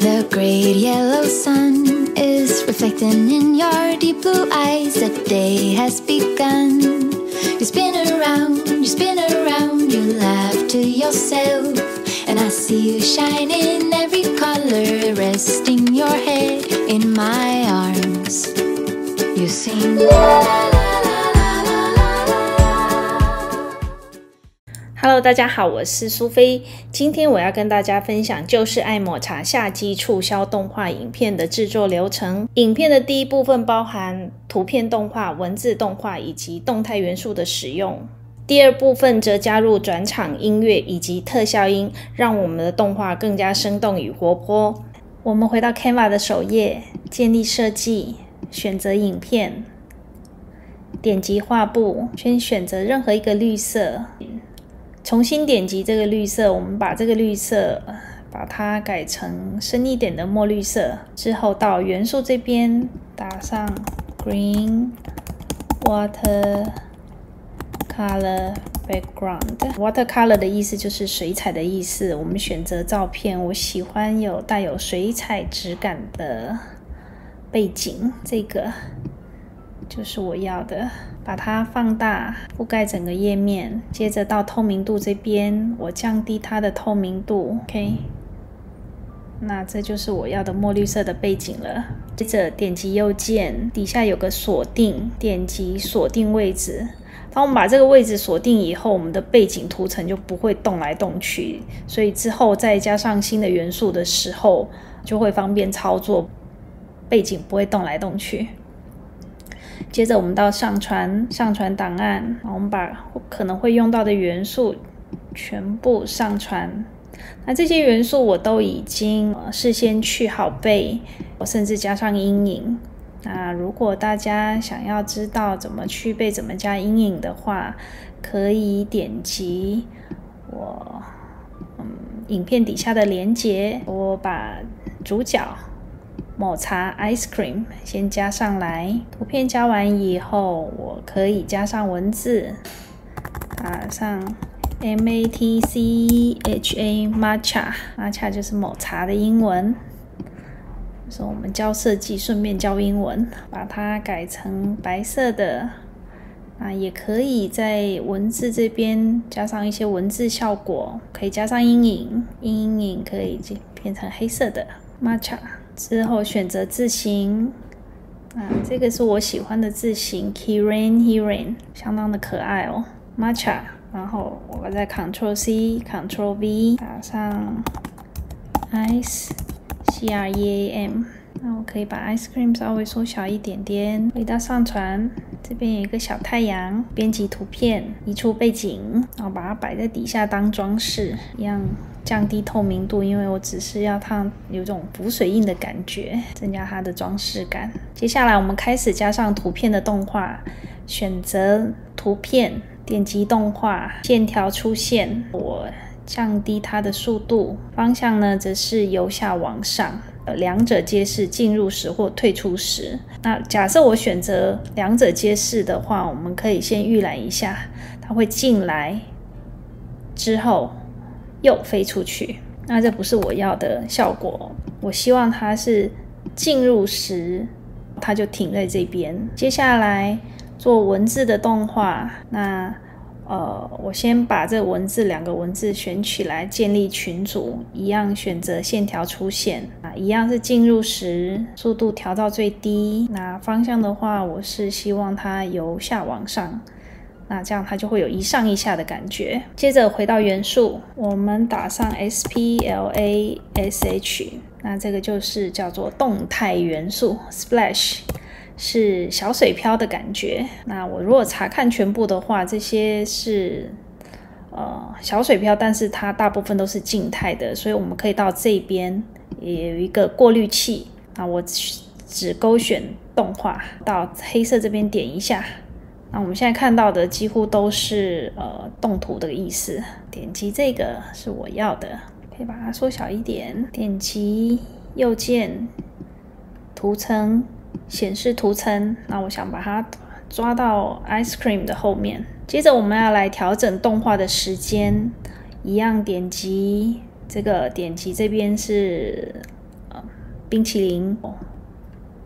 The great yellow sun is reflecting in your deep blue eyes. The day has begun. You spin around, you laugh to yourself. And I see you shine in every color, resting your head in my arms. You sing la la la la la la la. Hello， 大家好，我是苏菲。今天我要跟大家分享就是爱抹茶夏季促销动画影片的制作流程。影片的第一部分包含图片动画、文字动画以及动态元素的使用。第二部分则加入转场音乐以及特效音，让我们的动画更加生动与活泼。我们回到 Canva 的首页，建立设计，选择影片，点击画布，先选择任何一个绿色，重新点击这个绿色，我们把这个绿色把它改成深一点的墨绿色，之后到元素这边打上 Green Water Color Background。 Watercolor 的意思就是水彩的意思。我们选择照片，我喜欢带有水彩质感的背景，这个就是我要的。把它放大，覆盖整个页面。接着到透明度这边，我降低它的透明度 OK， 那这就是我要的墨绿色的背景了。接着点击右键，底下有个锁定，点击锁定位置。当我们把这个位置锁定以后，我们的背景图层就不会动来动去，所以之后再加上新的元素的时候就会方便操作，背景不会动来动去。接着我们到上传档案，我们把可能会用到的元素全部上传。那这些元素我都已经事先去好背，我甚至加上阴影。那如果大家想要知道怎么去背、怎么加阴影的话，可以点击我影片底下的连结，我把主角抹茶 ice cream 先加上来。图片加完以后，我可以加上文字，打上 matcha matcha 就是抹茶的英文。所以我们教设计，顺便教英文，把它改成白色的。也可以在文字这边加上一些文字效果，可以加上阴影，阴影可以变成黑色的 matcha。之后选择字型，这个是我喜欢的字型 Kirin 相当的可爱哦 matcha。 然后我再 Ctrl C Ctrl V 打上 ice cream， 那我可以把 ice cream 稍微缩小一点点。回到上传，这边有一个小太阳，编辑图片，移除背景，然后把它摆在底下当装饰，一样降低透明度，因为我只是要它有种浮水印的感觉，增加它的装饰感。接下来我们开始加上图片的动画，选择图片，点击动画，线条出现，我降低它的速度，方向呢则是由下往上，两者皆是进入时或退出时。那假设我选择两者皆是的话，我们可以先预览一下，它会进来之后又飞出去，那这不是我要的效果。我希望它是进入时它就停在这边。接下来做文字的动画，那我先把这两个文字选起来，建立群组，一样选择线条出现，一样是进入时速度调到最低。那方向的话，我是希望它由下往上，那这样它就会有一上一下的感觉。接着回到元素，我们打上 splash， 那这个就是叫做动态元素 splash，是小水漂的感觉。那我如果查看全部的话，这些是小水漂，但是它大部分都是静态的，所以我们可以到这边也有一个过滤器。那我只勾选动画，到黑色这边点一下。那我们现在看到的几乎都是动图的意思。点击这个是我要的，可以把它缩小一点。点击右键，图层。显示图层，那我想把它抓到 ice cream 的后面。接着我们要来调整动画的时间，一样点击这边是冰淇淋。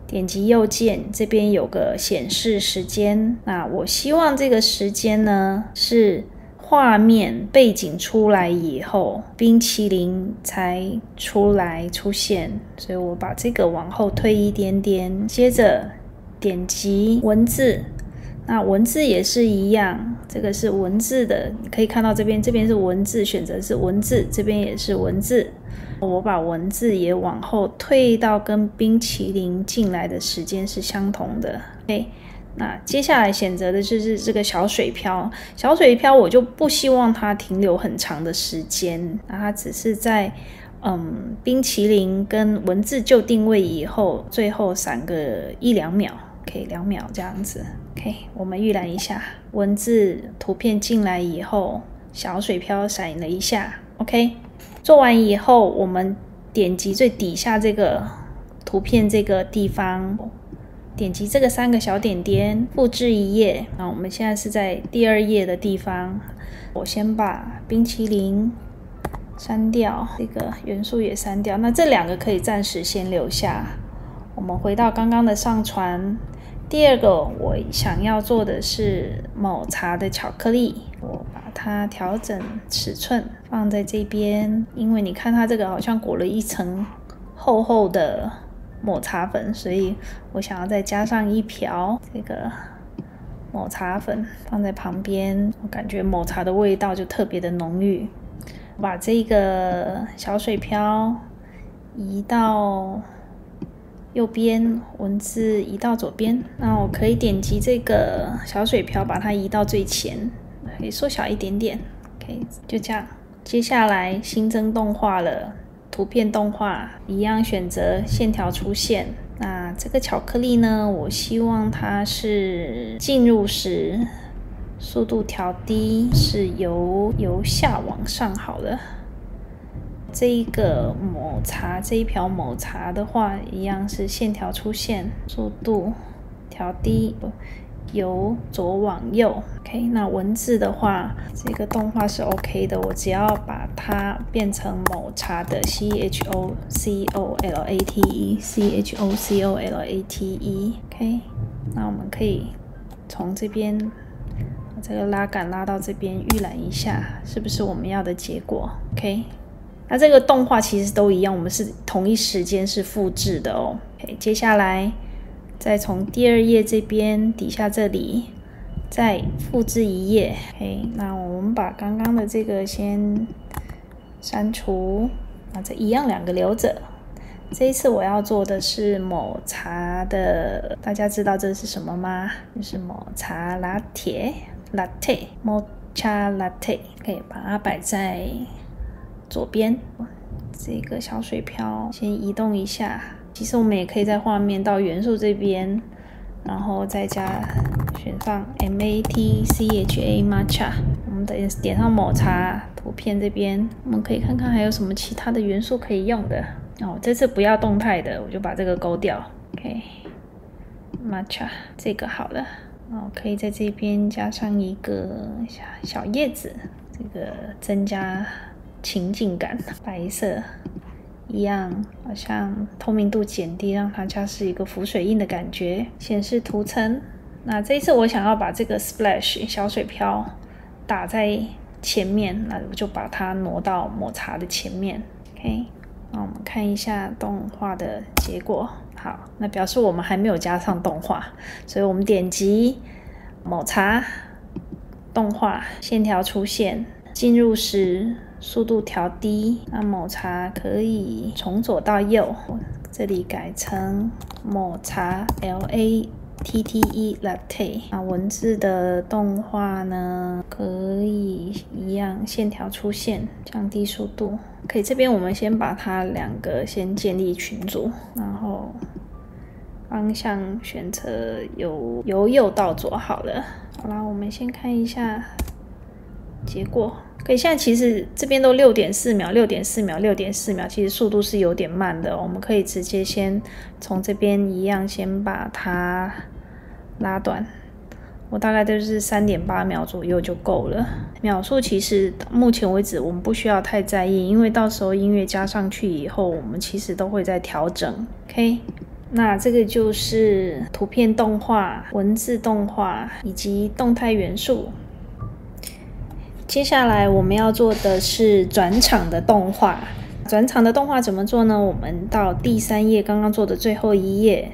点击右键，这边有个显示时间。那我希望这个时间呢是画面背景出来以后，冰淇淋才出现，所以我把这个往后推一点点。接着点击文字，那文字也是一样，这个是文字的，你可以看到这边是文字，选择是文字，这边也是文字。我把文字也往后退到跟冰淇淋进来的时间是相同的。OK， 那接下来选择的就是这个小水漂。小水漂我就不希望它停留很长的时间，那它只是在冰淇淋跟文字就定位以后，最后闪个1-2秒。OK， 2秒这样子。OK， 我们预览一下，文字图片进来以后，小水漂闪了一下。OK， 做完以后，我们点击最底下这个图片这个地方，点击这个3个小点点，复制一页。那我们现在是在第2页的地方，我先把冰淇淋删掉，这个元素也删掉。那这2个可以暂时先留下。我们回到刚刚的上传。第2个我想要做的是抹茶的巧克力，我把它调整尺寸放在这边，因为你看它这个好像裹了一层厚厚的抹茶粉，所以我想要再加上1瓢这个抹茶粉放在旁边，我感觉抹茶的味道就特别的浓郁。把这个小水漂移到右边，文字移到左边。那我可以点击这个小水漂，把它移到最前，可以缩小一点点。OK， 就这样。接下来新增动画了，图片动画一样选择线条出现。那这个巧克力呢，我希望它是进入时速度调低，是由下往上好了。这一个抹茶，这一瓢抹茶的话，一样是线条出现，速度调低，由左往右。OK， 那文字的话，这个动画是 OK 的，我只要把它变成抹茶的 CHOCOLATE。OK， 那我们可以从这边把这个拉杆拉到这边，预览一下是不是我们要的结果。OK。那这个动画其实都一样，我们是同一时间是复制的哦。Okay， 接下来再从第2页这边底下这里再复制1页。Okay， 那我们把刚刚的这个先删除，那这一样2个留着。这一次我要做的是抹茶的，大家知道这是什么吗？就是抹茶拿铁 ，Latte，Mocha Latte， 可以把它摆在左边。这个小水漂先移动一下，其实我们也可以在画面到元素这边，然后再选上 MATCHA Matcha， 我们点上抹茶图片这边，我们可以看看还有什么其他的元素可以用的。这次不要动态的，我就把这个勾掉。OK， Matcha 这个好了，可以在这边加上一个小叶子，这个增加情境感。白色一样，好像透明度减低，让它加是一个浮水印的感觉。显示图层，那这一次我想要把这个 splash 小水漂打在前面，那我就把它挪到抹茶的前面。OK， 那我们看一下动画的结果。好，那表示我们还没有加上动画，所以我们点击抹茶动画，线条出现，进入时速度调低，那抹茶可以从左到右，这里改成抹茶 LATTE Latte。那文字的动画呢，可以一样线条出现，降低速度。可以，这边我们先把它2个先建立群组，然后方向选择由右到左好了。好啦，我们先看一下结果。可以，现在其实这边都 6.4 秒 6.4 秒 6.4 秒，其实速度是有点慢的。我们可以直接先从这边一样先把它拉短，我大概都是3.8秒左右就够了。秒数其实目前为止我们不需要太在意，因为到时候音乐加上去以后，我们其实都会再调整。OK， 那这个就是图片动画、文字动画以及动态元素。接下来我们要做的是转场的动画。转场的动画怎么做呢？我们到第3页刚刚做的最后一页，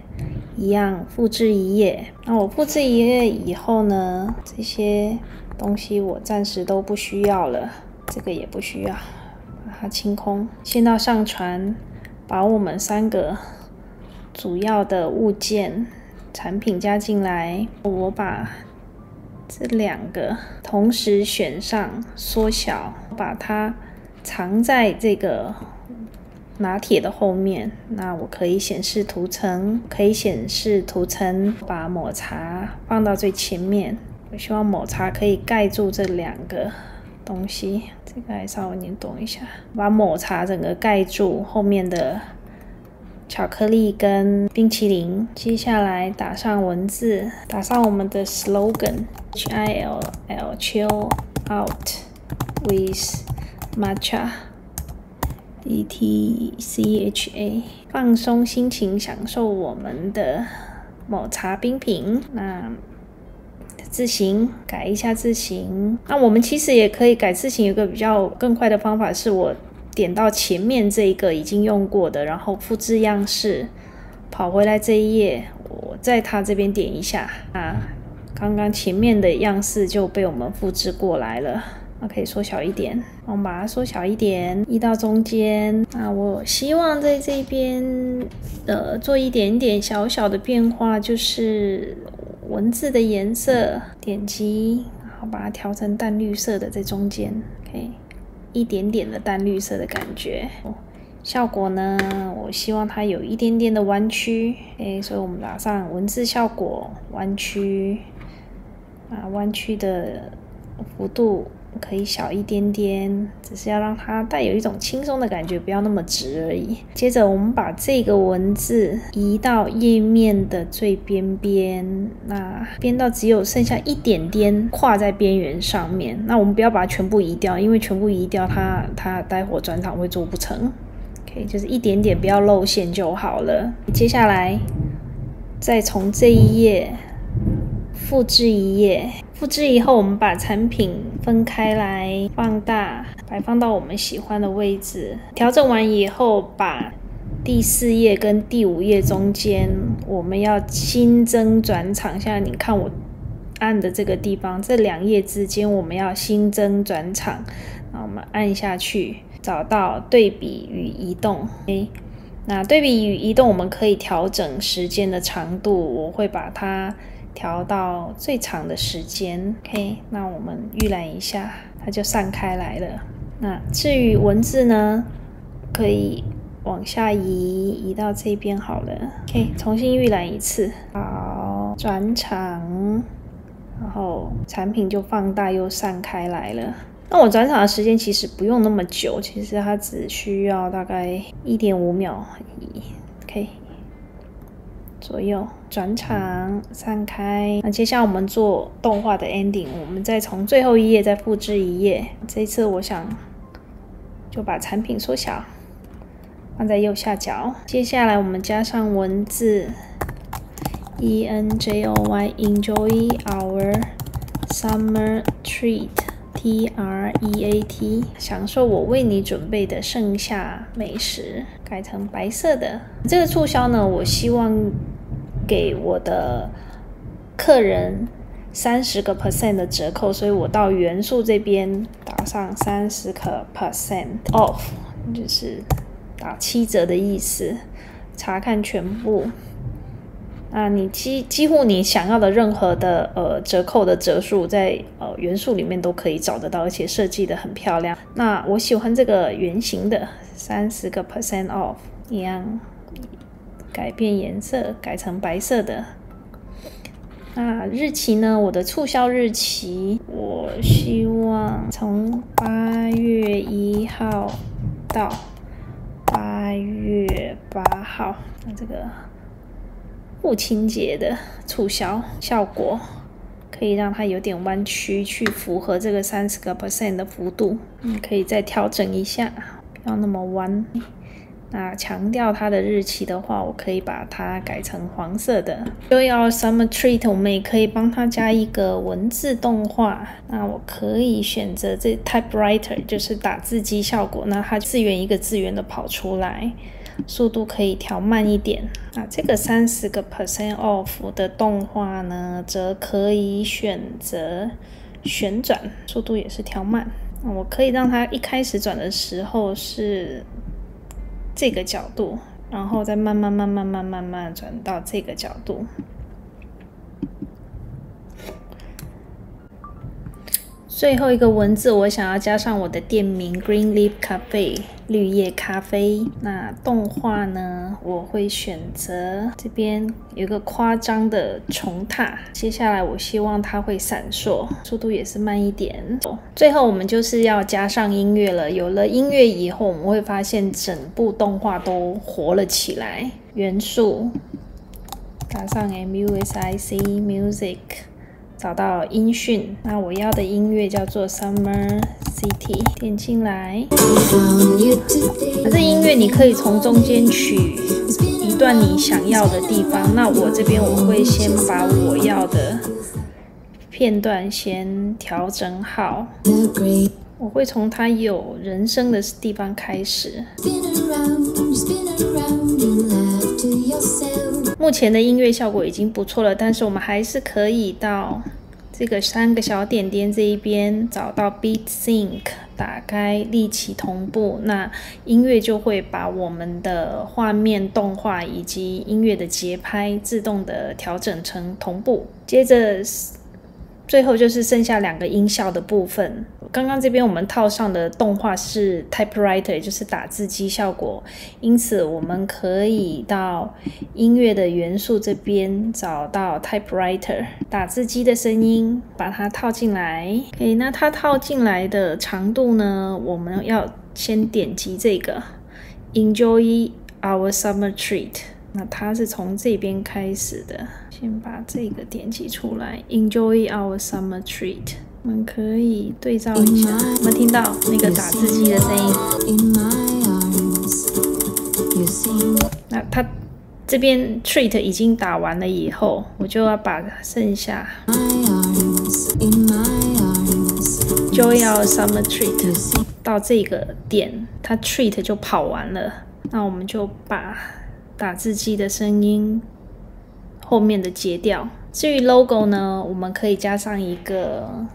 一样复制一页。那我复制一页以后呢，这些东西我暂时都不需要了，这个也不需要，把它清空。先到上传，把我们3个主要的物件产品加进来。我把这2个同时选上，缩小，把它藏在这个拿铁的后面。那我可以显示图层，把抹茶放到最前面。我希望抹茶可以盖住这2个东西，这个还稍微念动一下，把抹茶整个盖住后面的巧克力跟冰淇淋。接下来打上文字，打上我们的 slogan HILL chill out with matcha DTCHA， 放松心情，享受我们的抹茶冰品。那字型改一下字型，那我们其实也可以改字型，有个比较更快的方法是我点到前面这一个已经用过的，然后复制样式，跑回来这一页，我在它这边点一下刚刚前面的样式就被我们复制过来了。那可以缩小一点，我们把它缩小一点，移到中间。那我希望在这边做一点点小小的变化，就是文字的颜色，点击，然后把它调成淡绿色的，在中间，可以一点点的淡绿色的感觉。效果呢，我希望它有一点点的弯曲，所以我们打上文字效果弯曲，弯曲的幅度可以小一点点，只是要让它带有一种轻松的感觉，不要那么直而已。接着我们把这个文字移到页面的最边边，那边到只有剩下一点点跨在边缘上面。那我们不要把它全部移掉，因为全部移掉它待会转场会做不成。OK， 就是一点点，不要露馅就好了。接下来再从这一页复制一页，复制以后我们把产品分开来放大，摆放到我们喜欢的位置。调整完以后，把第4页跟第5页中间我们要新增转场。现在你看我按的这个地方，这2页之间我们要新增转场，那我们按下去，找到对比与移动。那对比与移动我们可以调整时间的长度，我会把它调到最长的时间。 OK， 那我们预览一下，它就散开来了。那至于文字呢，可以往下移到这边好了。 OK， 重新预览一次。好，转场，然后产品就放大又散开来了。那我转场的时间其实不用那么久，其实它只需要大概 1.5 秒，OK， 左右。转场散开。那接下来我们做动画的 ending， 我们再从最后一页再复制一页。这一次我想就把产品缩小，放在右下角。接下来我们加上文字 ENJOY Enjoy our summer treat，TREAT， 享受我为你准备的盛夏美食，改成白色的。这个促销呢，我希望给我的客人30% 的折扣，所以我到元素这边打上30% off， 就是打7折的意思。查看全部。那你几乎你想要的任何的折扣的折数在元素里面都可以找得到，而且设计的很漂亮。那我喜欢这个圆形的30% off， 一样改变颜色，改成白色的。那日期呢？我的促销日期，我希望从8月1号到8月8号。那这个父亲节的促销效果可可以让它有点弯曲，去符合这个30% 的幅度。可以再调整一下，不要那么弯。那强调它的日期的话，我可以把它改成黄色的。Enjoy Our Summer Treat， 我们也可以帮它加一个文字动画。那我可以选择这 Typewriter， 就是打字机效果。那它字元一个字元的跑出来，速度可以调慢一点。那这个30% off 的动画呢，则可以选择旋转，速度也是调慢。那我可以让它一开始转的时候是这个角度，然后再慢慢转到这个角度。最后一个文字，我想要加上我的店名 Green Leaf Cafe 绿叶咖啡。那动画呢，我会选择这边有一个夸张的虫踏，接下来我希望它会闪烁，速度也是慢一点。最后我们就是要加上音乐了，有了音乐以后，我们会发现整部动画都活了起来。元素打上 MUSIC Music，找到音讯，那我要的音乐叫做 Summer City， 点进来。那这音乐你可以从中间取一段你想要的地方。那我这边我会先把我要的片段先调整好，我会从它有人声的地方开始。目前的音乐效果已经不错了，但是我们还是可以到这个3个小点点这一边找到 Beat Sync， 打开立起同步，那音乐就会把我们的画面、动画以及音乐的节拍自动的调整成同步。接着最后就是剩下2个音效的部分。刚刚这边我们套上的动画是 Typewriter， 就是打字机效果，因此我们可以到音乐的元素这边找到 Typewriter 打字机的声音，把它套进来。OK， 那它套进来的长度呢，我们要先点击这个 Enjoy Our Summer Treat， 那它是从这边开始的，先把这个点击出来 Enjoy Our Summer Treat， 我们可以对照一下，有没有听到那个打字机的声音？那它这边 treat 已经打完了以后，我就要把剩下 Enjoy Our Summer Treat 到这个点，它 treat 就跑完了。那我们就把打字机的声音后面的截掉。至于 logo 呢，我们可以加上一个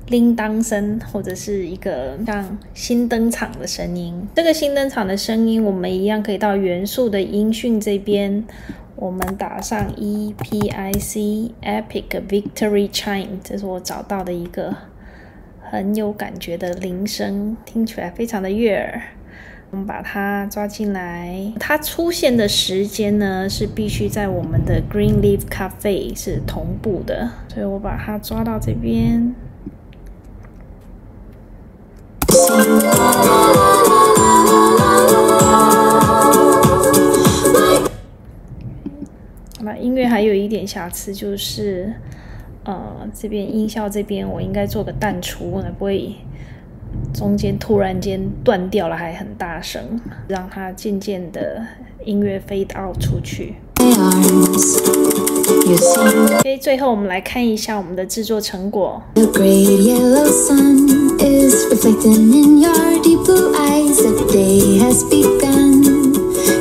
铃铛声，或者是一个像新登场的声音。这个新登场的声音，我们一样可以到元素的音讯这边，我们打上 EPIC Epic Victory Chime， 这是我找到的一个很有感觉的铃声，听起来非常的悦耳。我们把它抓进来，它出现的时间呢是必须在我们的 Green Leaf Cafe 是同步的，所以我把它抓到这边。好吧，音乐还有一点瑕疵，就是这边音效这边我应该做个淡出，不会中間突然间断掉了还很大声，让它渐渐的音乐 fade out 出去。OK， 最后我们来看一下我们的制作成果。The great yellow sun is reflecting in your deep blue eyes. The day has begun.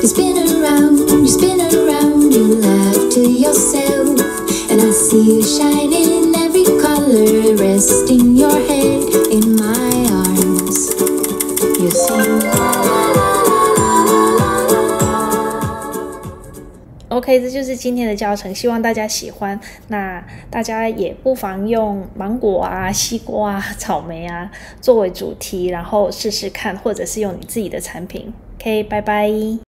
You spin around, you spin around, you laugh to yourself, and I see you shine in every color, resting your head in my arms. You sing.OK， 这就是今天的教程，希望大家喜欢。那大家也不妨用芒果啊、西瓜啊、草莓啊作为主题，然后试试看，或者是用你自己的产品。OK， 拜拜。